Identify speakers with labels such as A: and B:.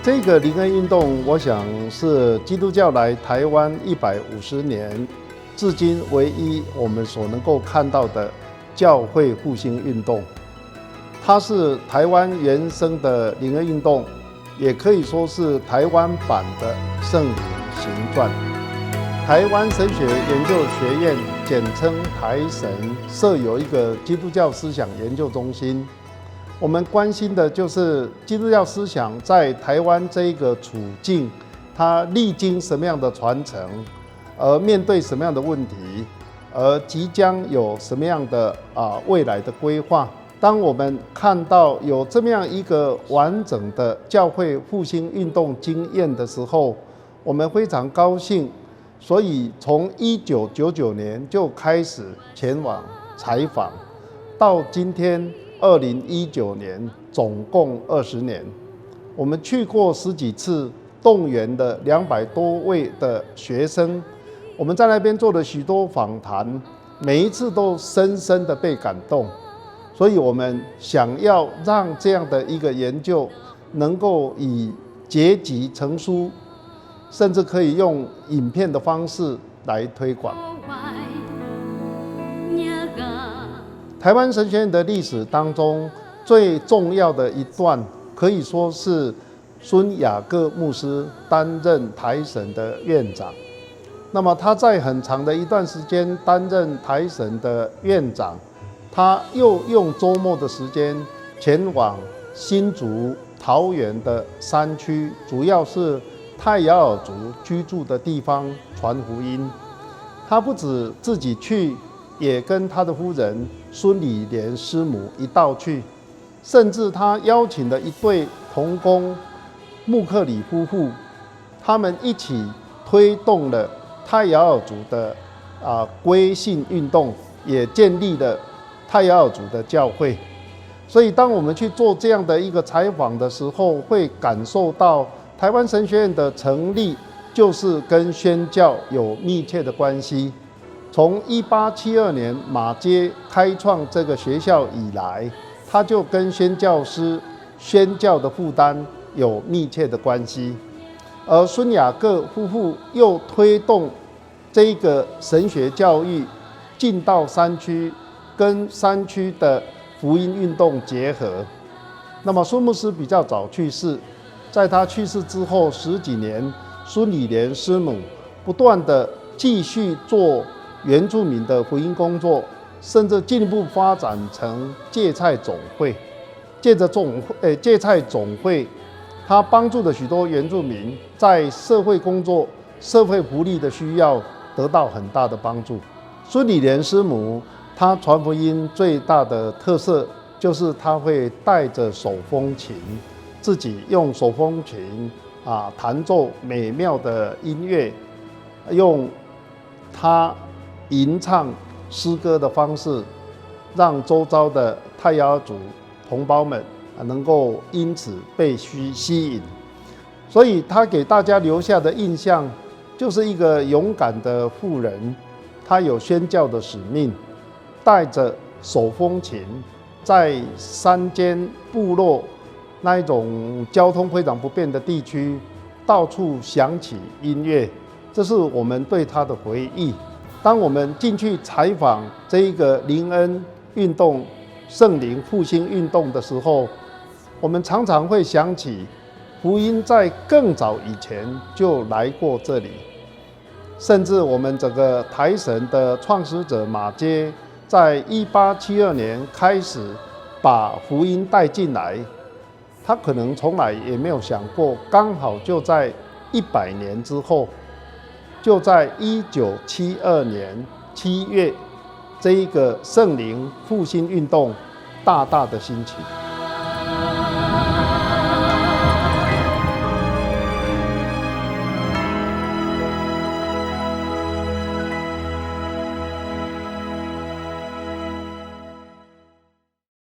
A: 这个灵恩运动，我想是基督教来台湾150年，至今唯一我们所能够看到的教会复兴运动。它是台湾原生的灵恩运动，也可以说是台湾版的圣灵行传。台湾神学研究学院，简称台神，设有一个基督教思想研究中心。我们关心的就是基督教思想在台湾这一个处境，它历经什么样的传承，而面对什么样的问题，而即将有什么样的未来的规划。当我们看到有这么样一个完整的教会复兴运动经验的时候，我们非常高兴。所以从1999年就开始前往采访，到今天2019年，总共20年，我们去过10几次，动员了200多位的学生，我们在那边做了许多访谈，每一次都深深的被感动。所以我们想要让这样的一个研究能够以结集成书，甚至可以用影片的方式来推广。台湾神学院的历史当中，最重要的一段，可以说是孙雅各牧师担任台神的院长。那么他在很长的一段时间担任台神的院长，他又用周末的时间前往新竹、桃园的山区，主要是泰雅尔族居住的地方传福音。他不止自己去，也跟他的夫人孙理莲师母一道去，甚至他邀请了一对同工穆克里夫妇，他们一起推动了泰雅尔族的归信运动，也建立了泰雅尔族的教会。所以当我们去做这样的一个采访的时候，会感受到台湾神学院的成立就是跟宣教有密切的关系。从1872年马偕开创这个学校以来，它就跟宣教师宣教的负担有密切的关系。而孙雅各夫妇又推动这个神学教育进到山区，跟山区的福音运动结合。那么孙牧师比较早去世，在他去世之后10几年，孙理莲师母不断的继续做原住民的福音工作，甚至进一步发展成芥菜总会。借着芥菜总会，他帮助了许多原住民在社会工作、社会福利的需要得到很大的帮助。孙理莲师母他传福音最大的特色就是他会带着手风琴，自己用手风琴弹奏美妙的音乐，用他吟唱诗歌的方式，让周遭的泰雅尔族同胞们能够因此被吸引。所以他给大家留下的印象就是一个勇敢的妇人，她有宣教的使命，带着手风琴，在山间部落那一种交通非常不便的地区，到处响起音乐，这是我们对他的回忆。当我们进去采访这一个灵恩运动、圣灵复兴运动的时候，我们常常会想起福音在更早以前就来过这里，甚至我们整个台神的创始者马偕，在1872年开始把福音带进来，他可能从来也没有想过，刚好就在100年之后，就在1972年7月，这一个圣灵复兴运动大大的兴起。